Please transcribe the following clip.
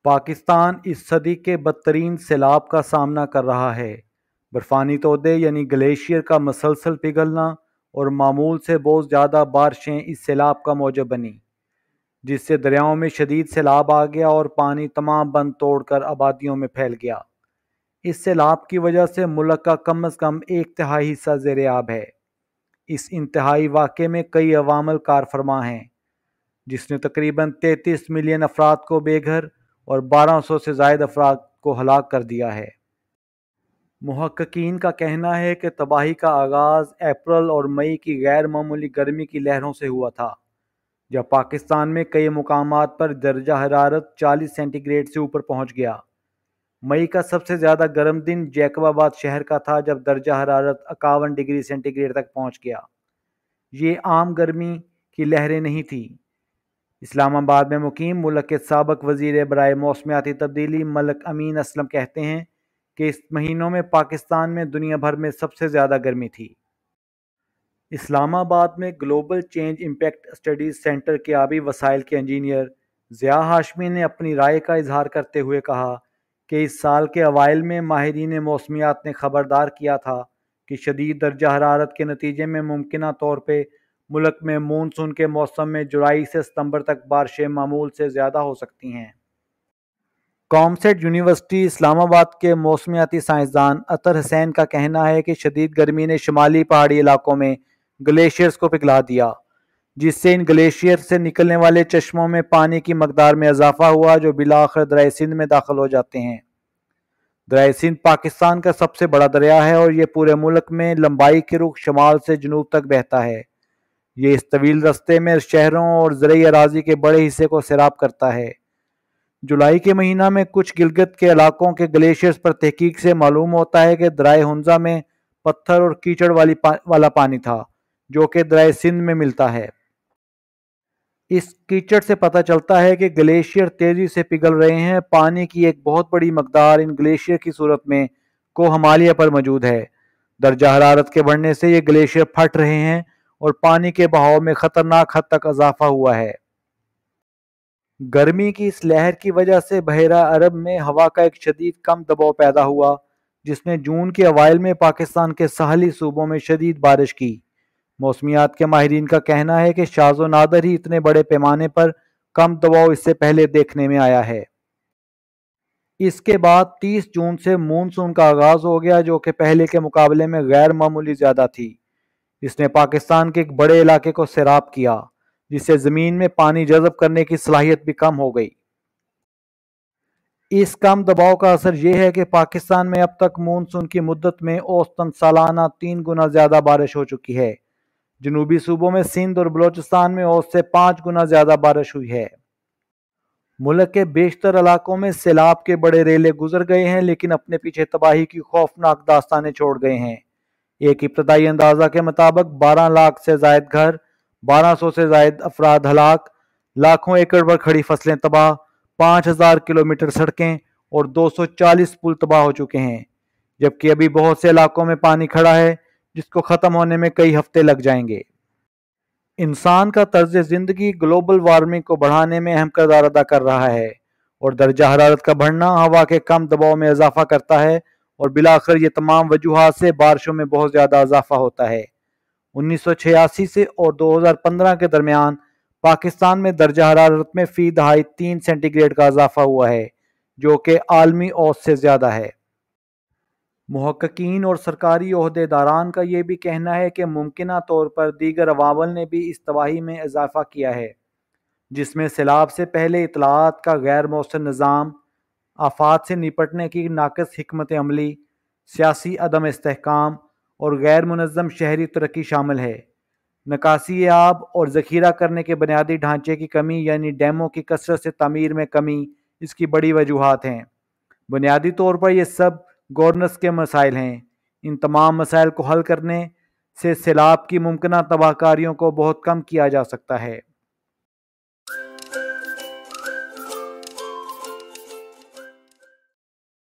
پاکستان اس صدی کے بدترین سیلاب کا سامنا کر رہا ہے۔ برفانی تودے یعنی گلیشیئر کا مسلسل پگھلنا اور معمول سے بہت زیادہ بارشیں اس سیلاب کا موجب بنیں، جس سے دریاؤں میں شدید سیلاب آ گیا اور پانی تمام بند توڑ کر آبادیوں میں پھیل گیا۔ اس سیلاب کی وجہ سے ملک کا کم از کم 1/3 حصہ زیر آب ہے۔ اس انتہائی واقعے میں کئی عوامل کار فرما ہیں، جس نے تقریباً 33 ملین افراد کو بے گھر اور 1200 سے زائد افراد کو ہلاک کر دیا ہے۔ محققین کا کہنا ہے کہ تباہی کا آغاز اپریل اور مئی کی غیر معمولی گرمی کی لہروں سے ہوا تھا، جب پاکستان میں کئی مقامات پر درجہ حرارت 40 سینٹی گریڈ سے اوپر پہنچ گیا۔ مئی کا سب سے زیادہ گرم دن جیکب آباد شہر کا تھا، جب درجہ حرارت 51 ڈگری سینٹی گریڈ تک پہنچ گیا۔ یہ عام گرمی کی لہریں نہیں تھیں۔ اسلام آباد میں مقیم ملک کے سابق وزیر برائے موسمیاتی تبدیلی ملک امین اسلم کہتے ہیں کہ اس مہینوں میں پاکستان میں دنیا بھر میں سب سے زیادہ گرمی تھی۔ اسلام آباد میں global change impact studies centre کے آبی وسائل کے انجینئر ضیاء ہاشمی نے اپنی رائے کا اظہار کرتے ہوئے کہا کہ اس سال کے اوائل میں ماہرین موسمیات نے خبردار کیا تھا کہ شدید درجہ حرارت کے نتیجے میں ممکنہ طور پہ ملک میں مونسون کے موسم میں جولائی سے ستمبر تک بارشیں معمول سے زیادہ ہو سکتی ہیں۔ کامسیٹ یونیورسٹی اسلام آباد کے موسمیاتی سائنسدان اطہر حسین کا کہنا ہے کہ شدید گرمی نے شمالی پہاڑی علاقوں میں گلیشیئرز کو پگھلا دیا، جس سے ان گلیشیئر سے نکلنے والے چشموں میں پانی کی مقدار میں اضافہ ہوا، جو بالآخر دریائے سندھ میں داخل ہو جاتے ہیں۔ دریائے سندھ پاکستان کا سب سے بڑا دریا ہے اور یہ پورے ملک میں لمبائی کے رخ شمال سے جنوب تک بہتا ہے۔ یہ اس طویل رستے میں شہروں اور زرعی اراضی کے بڑے حصے کو سیراب کرتا ہے۔ جولائی کے مہینہ میں کچھ گلگت کے علاقوں کے گلیشیئرز پر تحقیق سے معلوم ہوتا ہے کہ درائے ہنزہ میں پتھر اور کیچڑ والا پانی تھا، جو کہ درائے سندھ میں ملتا ہے۔ اس کیچڑ سے پتہ چلتا ہے کہ گلیشیئر تیزی سے پگھل رہے ہیں۔ پانی کی ایک بہت بڑی مقدار ان گلیشیئر کی صورت میں کوہ ہمالیہ پر موجود ہے۔ درجہ حرارت کے بڑھنے سے یہ گلیشیئر پھٹ رہے ہیں اور پانی کے بہاؤ میں خطرناک حد تک اضافہ ہوا ہے۔ گرمی کی اس لہر کی وجہ سے بحیرہ عرب میں ہوا کا ایک شدید کم دباؤ پیدا ہوا، جس نے جون کے اوائل میں پاکستان کے ساحلی صوبوں میں شدید بارش کی۔ موسمیات کے ماہرین کا کہنا ہے کہ شاذ و نادر ہی اتنے بڑے پیمانے پر کم دباؤ اس سے پہلے دیکھنے میں آیا ہے۔ اس کے بعد 30 جون سے مونسون کا آغاز ہو گیا، جو کہ پہلے کے مقابلے میں غیر معمولی زیادہ تھی۔ اس نے پاکستان کے ایک بڑے علاقے کو سیراب کیا، جس سے زمین میں پانی جذب کرنے کی صلاحیت بھی کم ہو گئی۔ اس کم دباؤ کا اثر یہ ہے کہ پاکستان میں اب تک مونسون کی مدت میں اوسطاً سالانہ 3 گنا زیادہ بارش ہو چکی ہے۔ جنوبی صوبوں میں سندھ اور بلوچستان میں اوسط سے 5 گنا زیادہ بارش ہوئی ہے۔ ملک کے بیشتر علاقوں میں سیلاب کے بڑے ریلے گزر گئے ہیں، لیکن اپنے پیچھے تباہی کی خوفناک داستانیں چھوڑ گئے ہیں۔ ایک ابتدائی اندازہ کے مطابق 12 لاکھ سے زائد گھر، 1200 سے زائد افراد ہلاک، لاکھوں ایکڑ پر کھڑی فصلیں تباہ، 5000 کلومیٹر سڑکیں اور 240 پل تباہ ہو چکے ہیں، جبکہ ابھی بہت سے علاقوں میں پانی کھڑا ہے، جس کو ختم ہونے میں کئی ہفتے لگ جائیں گے۔ انسان کا طرز زندگی گلوبل وارمنگ کو بڑھانے میں اہم کردار ادا کر رہا ہے، اور درجہ حرارت کا بڑھنا ہوا کے کم دباؤ میں اضافہ کرتا ہے، اور بالآخر یہ تمام وجوہات سے بارشوں میں بہت زیادہ اضافہ ہوتا ہے۔ 1986 سے اور 2015 کے درمیان پاکستان میں درجہ حرارت میں فی دہائی 3 سینٹی گریڈ کا اضافہ ہوا ہے، جو کہ عالمی اوسط سے زیادہ ہے۔ محققین اور سرکاری عہدے داران کا یہ بھی کہنا ہے کہ ممکنہ طور پر دیگر عوامل نے بھی اس تباہی میں اضافہ کیا ہے، جس میں سیلاب سے پہلے اطلاعات کا غیر مؤثر نظام، آفات سے نپٹنے کی ناقص حکمت عملی، سیاسی عدم استحکام اور غیر منظم شہری ترقی شامل ہے۔ نکاسی آب اور ذخیرہ کرنے کے بنیادی ڈھانچے کی کمی یعنی ڈیموں کی کثرت سے تعمیر میں کمی اس کی بڑی وجوہات ہیں۔ بنیادی طور پر یہ سب گورننس کے مسائل ہیں۔ ان تمام مسائل کو حل کرنے سے سیلاب کی ممکنہ تباہ کاریوں کو بہت کم کیا جا سکتا ہے۔